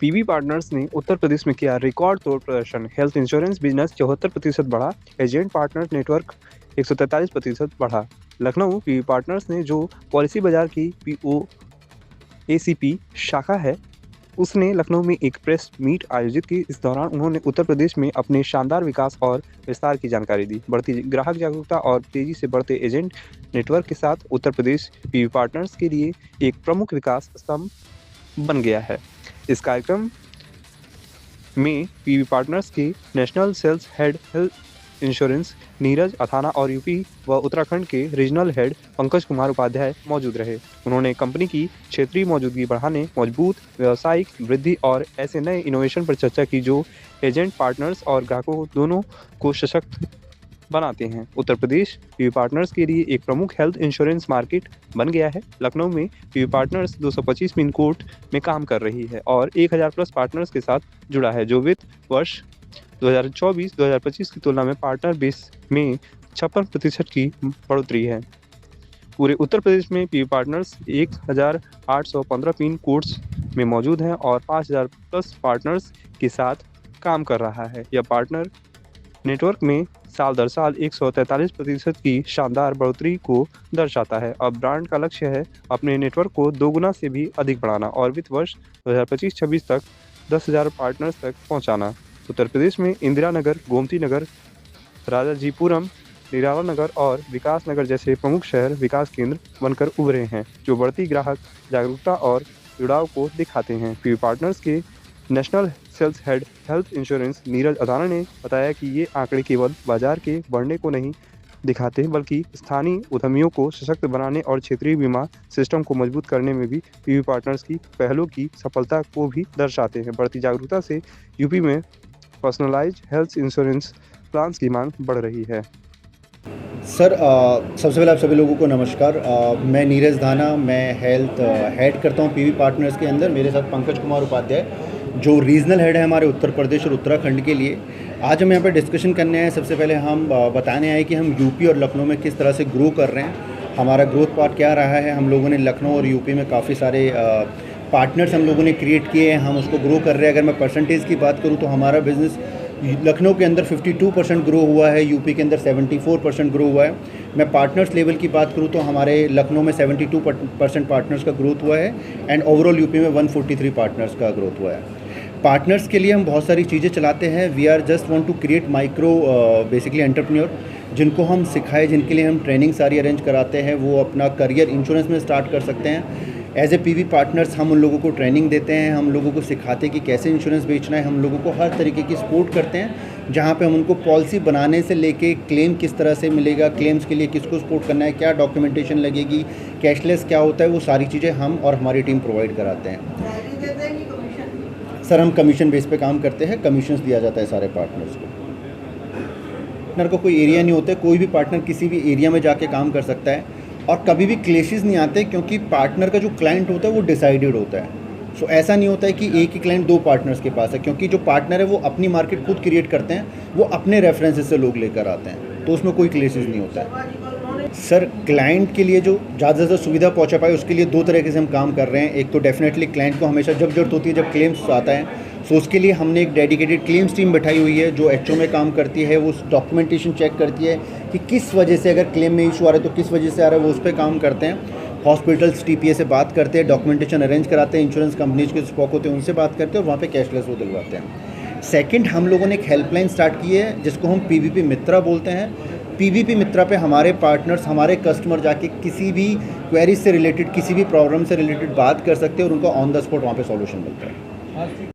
PV partners ने उत्तर प्रदेश में किया रिकॉर्ड तोड़ प्रदर्शन। हेल्थ इंश्योरेंस बिजनेस 74% बढ़ा। एजेंट पार्टनर नेटवर्क 143% बढ़ा। लखनऊ पीवी पार्टनर्स ने जो पॉलिसी बाजार की पीओ एसीपी शाखा है, उसने लखनऊ में एक प्रेस मीट आयोजित की। इस दौरान उन्होंने उत्तर प्रदेश में अपने शानदार विकास और विस्तार की जानकारी दी। बढ़ती ग्राहक जागरूकता और तेजी से बढ़ते एजेंट नेटवर्क के साथ उत्तर प्रदेश पीवी पार्टनर्स के लिए एक प्रमुख विकास स्तंभ बन गया है। इस कार्यक्रम में पीवी पार्टनर्स के national sales head health insurance Neeraj Athana और यूपी व उत्तराखंड के रीजनल हेड पंकज कुमार उपाध्याय मौजूद रहे। उन्होंने कंपनी की क्षेत्रीय मौजूदगी बढ़ाने, मजबूत व्यावसायिक वृद्धि और ऐसे नए इनोवेशन पर चर्चा की जो एजेंट पार्टनर्स और ग्राहकों दोनों को सशक्त बनाते हैं। उत्तर प्रदेश पीवी पार्टनर्स के लिए एक प्रमुख हेल्थ इंश्योरेंस मार्केट बन गया है। लखनऊ में पीवी पार्टनर्स 225 पिन कोड में काम कर रही है और 1000 प्लस पार्टनर्स के साथ जुड़ा है, जो वित्त वर्ष 2024-2025 की तुलना में पार्टनर बेस में 56% की बढ़ोतरी है। पूरे उत्तर प्रदेश में पीवी पार्टनर्स 1815 पिन कोड्स में मौजूद हैं और 5000 प्लस पार्टनर्स के साथ काम कर रहा है। यह पार्टनर नेटवर्क में साल दर साल 143% की शानदार बढ़ोतरी को दर्शाता है। अब ब्रांड का लक्ष्य है अपने नेटवर्क को 2 गुना से भी अधिक बढ़ाना और वित्त वर्ष 2025-26 तक 10,000 पार्टनर्स तक पहुंचाना। उत्तर प्रदेश में इंदिरा नगर, गोमती नगर, राजाजीपुरम, निराला नगर और विकास नगर जैसे प्रमुख शहर विकास केंद्र बनकर उभरे हैं, जो बढ़ती ग्राहक जागरूकता और जुड़ाव को दिखाते हैं। पीवी पार्टनर्स के national sales head health insurance Neeraj Adana ने बताया कि ये आंकड़े केवल बाजार के बढ़ने को नहीं दिखाते, बल्कि स्थानीय उद्यमियों को सशक्त बनाने और क्षेत्रीय बीमा सिस्टम को मजबूत करने में भी पीवी पार्टनर्स की पहलों की सफलता को भी दर्शाते हैं। बढ़ती जागरूकता से यूपी में पर्सनलाइज्ड हेल्थ इंश्योरेंस प्लान्स की मांग बढ़ रही है। सर, सबसे पहले आप सभी लोगों को नमस्कार। मैं नीरज धाना, मैं हेल्थ हेड करता हूँ पीवी पार्टनर्स के अंदर। मेरे साथ पंकज कुमार उपाध्याय जो रीजनल हेड है हमारे उत्तर प्रदेश और उत्तराखंड के लिए। आज हम यहाँ पर डिस्कशन करने आए। सबसे पहले हम बताने आए कि हम यूपी और लखनऊ में किस तरह से ग्रो कर रहे हैं, हमारा ग्रोथ पार्ट क्या रहा है। हम लोगों ने लखनऊ और यूपी में काफ़ी सारे पार्टनर्स हम लोगों ने क्रिएट किए हैं, हम उसको ग्रो कर रहे हैं। अगर मैं परसेंटेज की बात करूँ तो हमारा बिज़नेस लखनऊ के अंदर 52% ग्रो हुआ है, यूपी के अंदर 74% ग्रो हुआ है। मैं पार्टनर्स लेवल की बात करूँ तो हमारे लखनऊ में 72% पार्टनर्स का ग्रोथ हुआ है एंड ओवरऑल यूपी में 143 पार्टनर्स का ग्रोथ हुआ है। पार्टनर्स के लिए हम बहुत सारी चीज़ें चलाते हैं। We are just want to create micro basically entrepreneur, जिनको हम सिखाए, जिनके लिए हम ट्रेनिंग सारी अरेंज कराते हैं, वो अपना करियर इंश्योरेंस में स्टार्ट कर सकते हैं। एज ए पीवी पार्टनर्स हम उन लोगों को ट्रेनिंग देते हैं, हम लोगों को सिखाते हैं कि कैसे इंश्योरेंस बेचना है, हम लोगों को हर तरीके की सपोर्ट करते हैं, जहाँ पे हम उनको पॉलिसी बनाने से लेके क्लेम किस तरह से मिलेगा, क्लेम्स के लिए किसको सपोर्ट करना है, क्या डॉक्यूमेंटेशन लगेगी, कैशलेस क्या होता है, वो सारी चीज़ें हम और हमारी टीम प्रोवाइड कराते हैं। सर, हम कमीशन बेस पे काम करते हैं, कमीशंस दिया जाता है सारे पार्टनर्स को। पार्टनर को कोई एरिया नहीं होता है, कोई भी पार्टनर किसी भी एरिया में जाके काम कर सकता है और कभी भी क्लेशेस नहीं आते, क्योंकि पार्टनर का जो क्लाइंट होता है वो डिसाइडेड होता है। सो ऐसा नहीं होता है कि एक ही क्लाइंट 2 पार्टनर्स के पास है, क्योंकि जो पार्टनर है वो अपनी मार्केट खुद क्रिएट करते हैं, वो अपने रेफरेंसेस से लोग लेकर आते हैं, तो उसमें कोई क्लेशेस नहीं होता है। सर, क्लाइंट के लिए जो ज़्यादा से ज़्यादा सुविधा पहुंचा पाए उसके लिए 2 तरीके से हम काम कर रहे हैं। एक तो डेफिनेटली क्लाइंट को हमेशा जब ज़रूरत होती है, जब क्लेम्स आता है, सो उसके लिए हमने एक डेडिकेटेड क्लेम्स टीम बैठाई हुई है जो एचओ में काम करती है। वो डॉक्यूमेंटेशन चेक करती है कि किस वजह से, अगर क्लेम में इशू आ रहा है तो किस वजह से आ रहा है, वो उस पर काम करते हैं। हॉस्पिटल्स टीपीए से बात करते हैं, डॉक्यूमेंटेशन अरेंज कराते हैं, इंश्योरेंस कंपनीज के स्टॉक होते हैं उनसे बात करते हैं और वहाँ पे कैशलेस वो दिलवाते हैं। सेकंड, हम लोगों ने एक हेल्पलाइन स्टार्ट की है जिसको हम पीवीपी मित्रा बोलते हैं। पीवीपी मित्रा पे हमारे पार्टनर्स, हमारे कस्टमर जाके किसी भी क्वेरीज से रिलेटेड, किसी भी प्रॉब्लम से रिलेटेड बात कर सकते हैं और उनका ऑन द स्पॉट वहाँ पे सॉल्यूशन मिलता है।